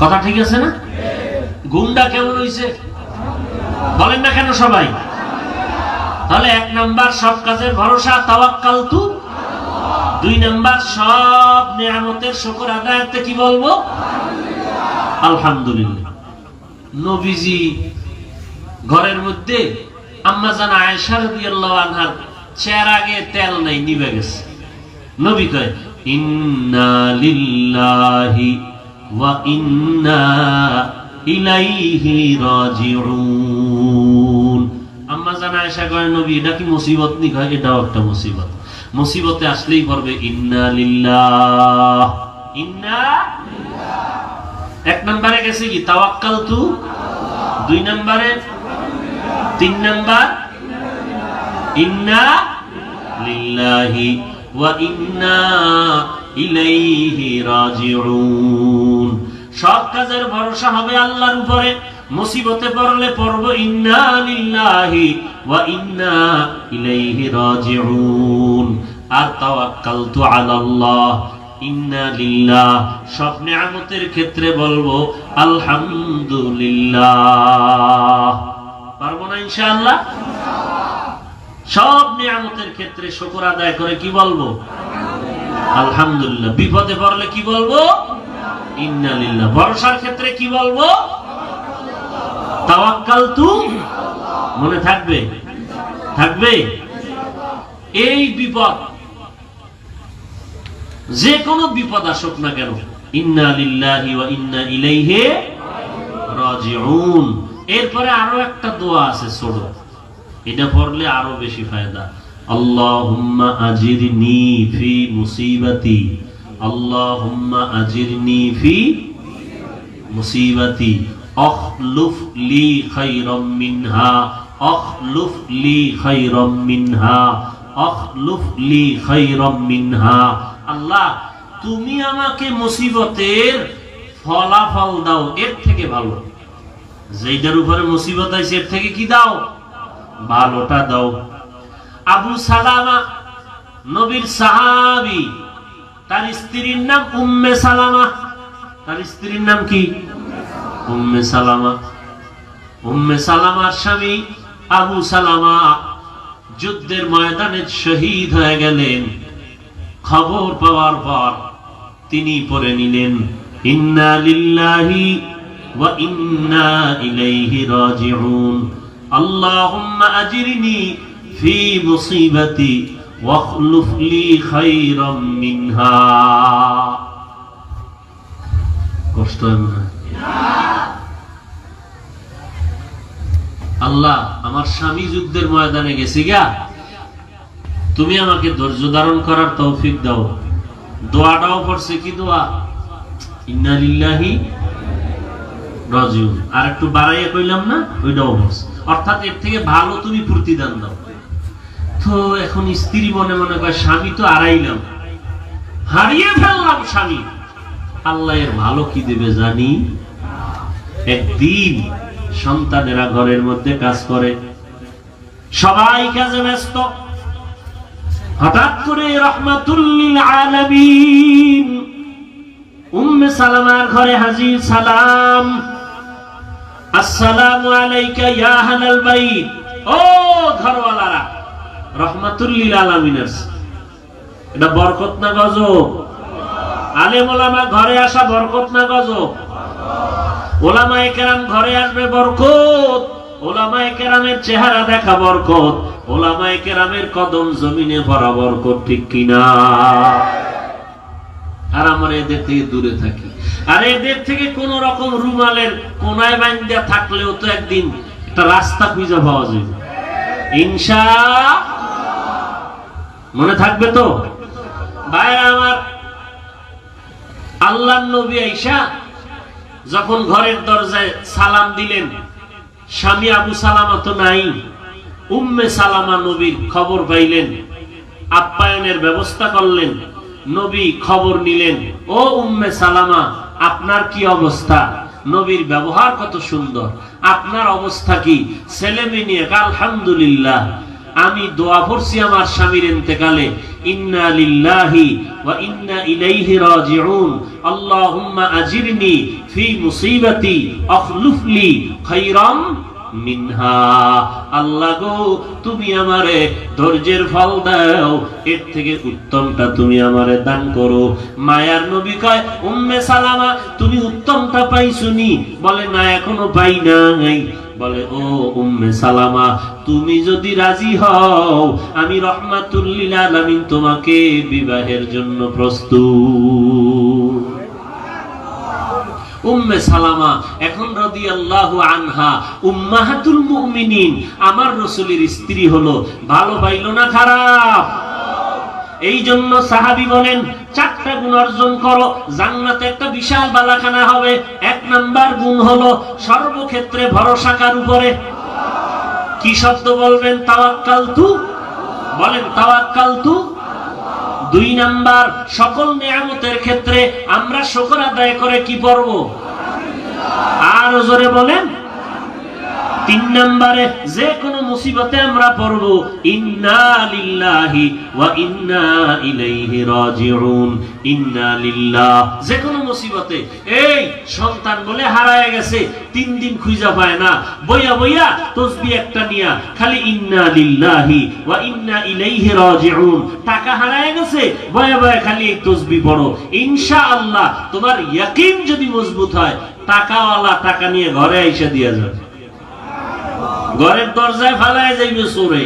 কথা ঠিক আছে না? ঘুমটা কেমন হইছে বলেন না কেন সবাই? তাহলে 1 নাম্বার সব কাজের ভরসা তাওয়াক্কালতু, 2 নাম্বার সব নিয়ামতের শুকর আদায়তে কি বলবো? আলহামদুলিল্লাহ। নবীজি ঘরের মধ্যে আম্মা জান আয়েশা রাদিয়াল্লাহু আনহার চেহারাগে তেল নাই, নিভে গেছে। নবী কয় ইন্না লিল্লাহি ওয়া ইন্না ইলাইহি রাজিউন। আম্মা জান আয়েশা কয় নবী এটা কি মুসিবত নি? কয় এটাও একটা মুসিবত। মুসিবতে আসলেই পড়বে ইন্না লিল্লাহ, ইন্না লিল্লাহ। 1 নম্বরে গেছে কি তাওয়াক্কালতু, 2 নম্বরে, 3 নাম্বার ইন্না লিল্লাহি ওয়া ইন্না ইলাইহি রাজিউন। সব কাজের ভরসা হবে আল্লাহর উপরে। মুসিবতে পড়লে পড়ব ইন্না লিল্লাহি ওয়া ইন্না ইলাইহি রাজিউন। আর তাওয়াক্কালতু আলাল্লাহ, ইন্না লিল্লাহ। সব নিয়ামতের ক্ষেত্রে বলবো আলহামদুলিল্লাহ। পারবো না ইনশাআল্লাহ? সব নিয়ামতের ক্ষেত্রে শুকর আদায় করে কি বলবো? আলহামদুলিল্লাহ। বিপদে পড়লে কি বলবো? ইন্না লিল্লাহ। ভরসার ক্ষেত্রে কি বলবো? তাওয়াক্কালতু। মনে থাকবে? থাকবে? এই বিপদ, যে কোনো বিপদ আসুক না কেন, ইন্না লিল্লাহি ওয়া ইন্না ইলাইহি রাজিউন। এরপরে আরো একটা দোয়া আছে ছোট, এটা পড়লে আরো বেশি ফায়দা। আল্লাহুম্মা আজিরনি ফি মুসিবাতি, আল্লাহুম্মা আজিরনি ফি মুসিবাতি আখলুফ লি খায়রাম মিনহা, আখলুফ লি খায়রাম মিনহা, আখলুফ লি খায়রাম মিনহা। আল্লাহ তুমি আমাকে মুসিবতের ফলাফল দাও এর থেকে ভালো। যেটার উপরে মুসিবত আছে এর থেকে কি দাও? ভালোটা দাও। আবু সালামা নবীর সাহাবী, তার স্ত্রীর নাম উম্মে সালামা। তার স্ত্রীর নাম কি? উম্মে সালামা। উম্মে সালামার স্বামী আবু সালামা যুদ্ধের ময়দানে শহীদ হয়ে গেলেন। খবর পাওয়ার পর তিনি পড়ে নিলেন ইন্না লিল্লাহি ওয়া ইন্না ইলাইহি রাজিউন। আল্লাহুম্মা আজিরনি ফি মুসিবাতি ওয়াখলুফ লি খায়রাম মিনহা। কষ্ট হয় না? আল্লাহ আমার স্বামী যুদ্ধের ময়দানে গেছে গা, তুমি আমাকে ধৈর্য ধারণ করার তৌফিক দাও। দোয়াটাও পড়ছে কি দোয়া? ইন্না লিল্লাহি রাজিউন। আর একটু বাড়াইয়া কইলাম না, ওইটাও পড়ছে। অর্থাৎ এর থেকে ভালো তুমি প্রতিদান দাও। তো এখন স্ত্রী মনে মনে কয় স্বামী তো হারাইলাম, হারিয়ে ফেললাম স্বামী, আল্লাহ এর ভালো কি দেবে জানি। একদিন সন্তানেরা ঘরের মধ্যে কাজ করে, সবাই কাজে ব্যস্ত। হঠাৎ করে রাহমাতুল লিল আলামিন উম্মে সালামার ঘরে হাজির। সালাম, আসসালামু আলাইকা ইয়া আহলাল বাইত। ও ঘরওয়ালারা, রাহমাতুল লিল আলামিনের এটা বরকত না গজব? আলেম ওলামা ঘরে আসা বরকত না গজব? ওলামায়ে কেরাম ঘরে আসবে বরকত, ওলামায়ে কেরামের চেহারা দেখা বরকত, ওলামায়ে কেরামের কদম জমিনে ভরা বরকত, ঠিক কিনা? আর আমরা এদের থেকে দূরে থাকি। আর এদের থেকে কোন রকম রুমালের কোনায় বাঁধা থাকলেও তো একদিন একটা রাস্তা খুঁজে পাওয়া যাবে ইনশাআল্লাহ। মনে থাকবে তো ভাইরা আমার? আল্লাহর নবী আয়েশা যখন ঘরের দরজায় সালাম দিলেন, স্বামী আবু সালামা তো নাই। উম্মে সালামা নবীর খবর পাইলেন, আপ্যায়নের ব্যবস্থা করলেন। নবী খবর নিলেন, ও উম্মে সালামা আপনার কি অবস্থা? নবীর ব্যবহার কত সুন্দর, আপনার অবস্থা কি? ছেলে মেয়ে নিয়ে? আলহামদুলিল্লাহ, আমি দোয়া করছি আমার স্বামীর ইন্তেকালে ইন্না লিল্লাহি ওয়া ইন্না ইলাইহি রাজিউন আল্লাহুম্মা আজিরনি ফি মুসিবাতি আখলুফলি খায়রাম মিনহা। আল্লাহ গো, তুমি আমারে ধৈর্যের ফল দাও, এর থেকে উত্তমটা তুমি আমারে দান করো। মায়ার নবী কয়, উম্মে সালামা তুমি উত্তমটা পাইছুনি? বলে না, এখনো পাই নাই। বলে, ও উম্মে সালামা, তুমি যদি রাজি হও, আমি রাহমাতুল লিল আলামিন তোমাকে বিবাহের জন্য প্রস্তুত। উম্মে সালামা এখন রাদিয়াল্লাহু আনহা উম্মাহাতুল মুমিনিন, আমার রাসূলের স্ত্রী হলো। ভালো পাইল না খারাপ? এই জন্য সাহাবী বলেন, 4টা গুণ অর্জন করো, জান্নাতে একটা বিশাল বালাখানা হবে। 1 নাম্বার গুণ হলো সর্বক্ষেত্রে ভরসা কার উপরে? কি শব্দ বলবেন? তাওয়াক্কালতু। বলেন তাওয়াক্কালতু। 2 নাম্বার, সকল নিয়ামতের ক্ষেত্রে আমরা শুকর আদায় করে কি পড়ব? আর জোরে বলেন। 3 নম্বরে, যে কোনো মুসিবতে আমরা পড়ব ইন্না লিল্লাহি ওয়া ইন্না ইলাইহি রাজিউন। ইন্না লিল্লাহ, যে কোনো মুসিবতে। এই সন্তান বলে হারায় গেছে, 3 দিন খুঁজা পায় না, বইয়া বইয়া তাসবিহ একটা নিয়া খালি ইন্না লিল্লাহি ওয়া ইন্না ইলাইহি রাজিউন। টাকা হারায় গেছে, বইয়া বইয়া খালি এই তাসবিহ পড়ো। ইনশাআল্লাহ তোমার ইয়াকিন যদি মজবুত হয়, টাকাওয়ালা টাকা নিয়ে ঘরে এসে দিয়া যাবে। ঘরের দরজায় ফালায় যাইবে চোরে,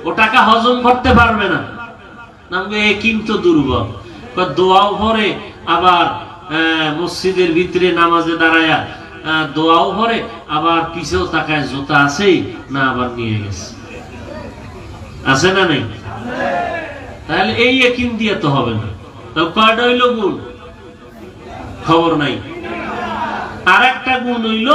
ও টাকা হজম করতে পারবে না। নামবে কিন্তু দুর্বল। দোয়াও পড়ে, আবার মসজিদের ভিতরে নামাজে দাঁড়ায়া দোয়াও পড়ে, আবার পিছেও তাকায় জুতা আছে না, আবার নিয়ে গেছে। আছে না নাই? তাহলে এই ইয়াকিন দিয়ে তো হবে না। তাহলে কয়টা হইল গুণ? খবর নাই। আর একটা গুণ হইল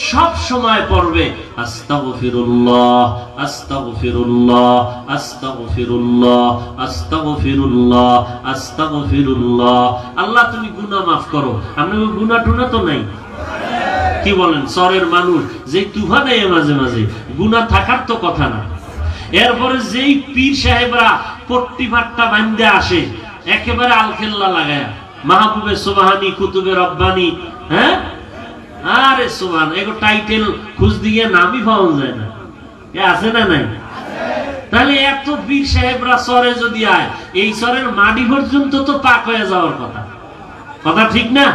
সব সময় পড়বে আস্তাগফিরুল্লাহ আস্তাগফিরুল্লাহ আস্তাগফিরুল্লাহ আস্তাগফিরুল্লাহ আস্তাগফিরুল্লাহ। আল্লাহ তুমি গুনাহ মাফ করো। আপনি গুনাহ টুনা তো নাই? কি বলেন? সরের মানুষ যে তুফানে মাঝে মাঝে গুনাহ থাকার তো কথা না। এরপরে যেই পীর সাহেবরা পট্টি ফাট্টা বান্ধে আসে, একেবারে আলখেল্লা লাগায় মাহবুবে সুবহানি কুতুবে রব্বানি, হ্যাঁ, আরে সুবহান, এগো টাইটেল খুঁজ দিয়ে নামই পাওয়া যায় না। এ আছে না নাই? তাহলে এত পীর সাহেবরা সরে যদি আয়, এই সরের মাটি পর্যন্ত তো পাক হয়ে যাওয়ার কথা। কথা ঠিক না?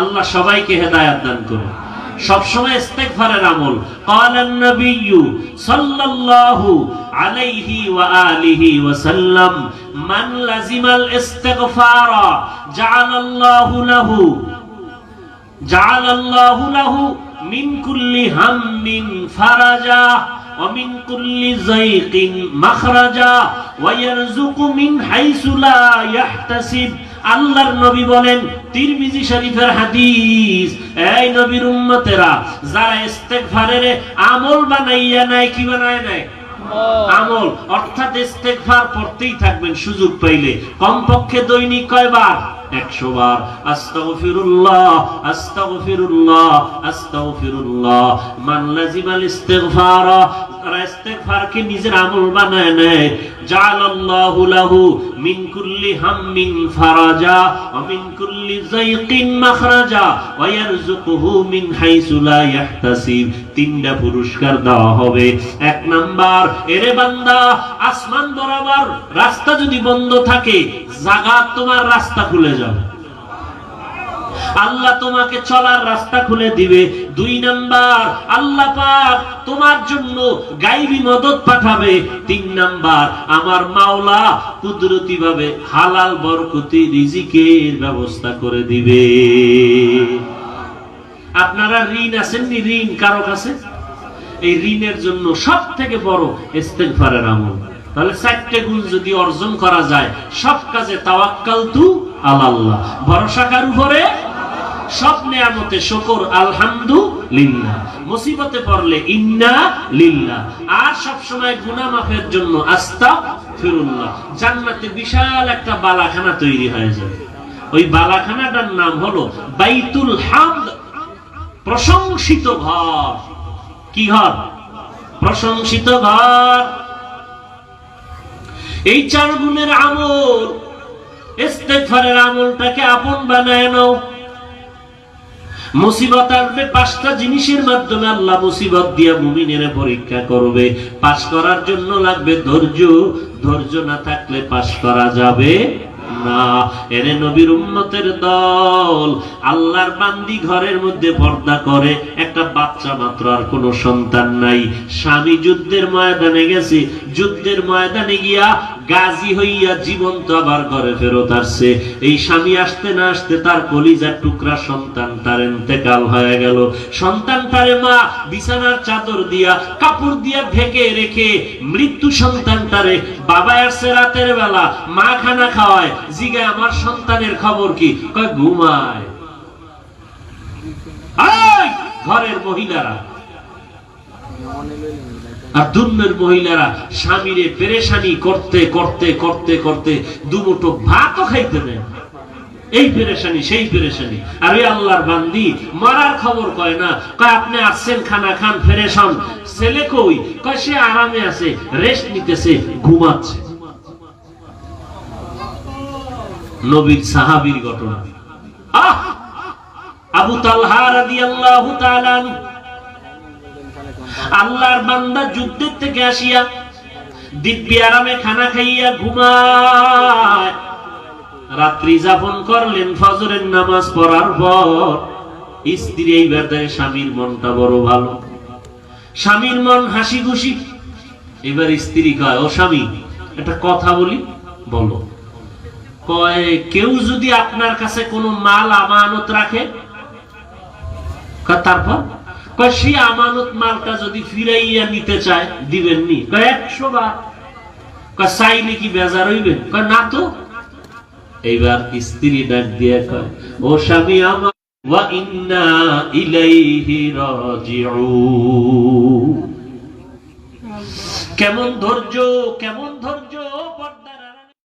আল্লাহ সবাইকে হেদায়েত দান করুন। সবসময় ইস্তেগফারের আমল। ক্বালান নবিয়্যু সাল্লাল্লাহু আলাইহি ওয়া আলিহি ওয়া সাল্লাম, মান লাজিমাল ইস্তিগফারা জাআলাল্লাহু লাহু মিন কুল্লি হাম্মিন ফারাজা ওয়া মিন কুল্লি যায়কিন মাখরাজা ওয়া ইয়ারযুকু মিন হাইসু লা ইয়াহতাসিব। আল্লাহর নবী বলেন, তিরমিজি শরীফের হাদিস, এই নবীর উম্মতেরা যারা ইস্তেগফারের আমল বানাইয়া নাই, কি বানায় নাই? আমল। অর্থাৎ ইস্তেগফার পড়তেই থাকবেন সুযোগ পাইলে, কমপক্ষে দৈনিক কয়বার? 100 বার। আস্তাগফিরুল্লাহ আস্তাগফিরুল্লাহ আস্তাগফিরুল্লাহ। মান লাজিমাল ইস্তিগফার, যারা ইস্তিগফারকে নিজের আমল বানায় নেয়, জাআলাল্লাহু লাহু মিন কুল্লি হাম্মিন ফারাজা ওয়া মিন কুল্লি যায়কিন মাখরাজা ওয়া ইয়ারযুকুহু মিন হাইসু লা ইয়াহতাসিব। 3টা পুরস্কার দেওয়া হবে। 1 নাম্বার, এরে বান্দা, আসমান বরাবর রাস্তা যদি বন্ধ থাকে, জাগাত তোমার রাস্তা খুলে যাবে, আল্লাহ তোমাকে চলার রাস্তা খুলে দিবে। 2 নাম্বার, আল্লাহ পাক তোমার জন্য গায়বী মদদ পাঠাবে। 3 নাম্বার, আমার মাওলা কুদরতি ভাবে হালাল বরকতি রিজিকের ব্যবস্থা করে দিবে। আপনারা ঋণ আছেন নি? ঋণ কারো কাছে? এই ঋণের জন্য সবথেকে বড় ইস্তিগফারের আমল। তাহলে 4টে গুণ যদি অর্জন করা যায়, সব কাজে তাওয়াক্কালতু আলাল্লাহ, ভরসা কার উপরে? সব নিয়ামতে শুকর আলহামদুলিল্লাহ, মুসিবতে পড়লে ইন্না লিল্লাহ, আর সব সময় গুনাহ মাফের জন্য আস্তাগফিরুল্লাহ। জান্নাতে বিশাল একটা বালাখানা তৈরি হয়ে যাবে। ওই বালাখানাটার নাম হলো বাইতুল হামদ, প্রশংসিত ঘর। কি ঘর? প্রশংসিত ঘর। এই 4 গুণের আমল, ইস্তেগফারের আমলটাকে আপন বানায় নাও। মুসিবত আসবে 5টা জিনিসের মাধ্যমে আল্লাহ মুসিবত দিয়া মুমিনের পরীক্ষা করবে। পাস করার জন্য লাগবে ধৈর্য, ধৈর্য না থাকলে পাস করা যাবে না। এরে নবীর উম্মতের দল, আল্লাহর বান্দি ঘরের মধ্যে পর্দা করে, একটা বাচ্চা মাত্র, আর কোনো সন্তান নাই। স্বামী যুদ্ধের ময়দানে গেছে, যুদ্ধের ময়দানে গিয়া গাজী হইয়া জীবন্ত আবার ঘরে ফেরত আসছে। এই স্বামী আসতে না আসতে তার কলিজার টুকরা সন্তান তার ইন্তেকাল হয়ে গেল। সন্তানটারে মা বিছানার চাদর দিয়া কাপড় দিয়া ঢেকে রেখে মৃত্যু সন্তানটারে, বাবা আসছে রাতের বেলা, মা খানা খাওয়ায়, জিগায় আমার সন্তানের খবর কি? কয় ঘুমায়। ঘরের মহিলারা আর দুনিয়ার মহিলারা স্বামীরে পেরেশানি করতে করতে করতে করতে দুমুঠো ভাতও খাইতে দেয়। এই পেরেশানি সেই পেরেশানি। আর ওই আল্লাহর বান্দি মরার খবর কয় না, কয় আপনি আসছেন খানা খান, ফেরেশ হন। ছেলে কই? কয় সে আরামে আছে, রেস্ট নিতেছে, ঘুমাচ্ছে। নবীর সাহাবীর ঘটনা। আবু তালহা রাদিয়াল্লাহু তাআলা আনহু, আল্লাহর বান্দা যুদ্ধের থেকে আসিয়া দিব্যি আরামে খানা খাইয়া ঘুমায়। রাত্রি যাপন করলেন, ফজরের নামাজ পড়ার পর স্ত্রী এইবার দেখে স্বামীর মনটা বড় ভালো, স্বামীর মন হাসি খুশি। এবার স্ত্রী কয়, ও স্বামী, একটা কথা বলি, বলো। কয়, কেউ যদি আপনার কাছে কোনো মাল আমানত রাখে, তারপর? কয়, সে আমানত মালটা যদি ফিরাইয়া নিতে চায়, দিবেন নি? কয়, 100 বার। কয়, চাইলে কি বেজার হইবেন? কয়, না তো। এইবার স্ত্রী ডাক দিয়ে কয়, ও স্বামী আমার, ওয়া ইন্না ইলাইহি রাজিউন। কেমন ধৈর্য, কেমন ধৈর্য!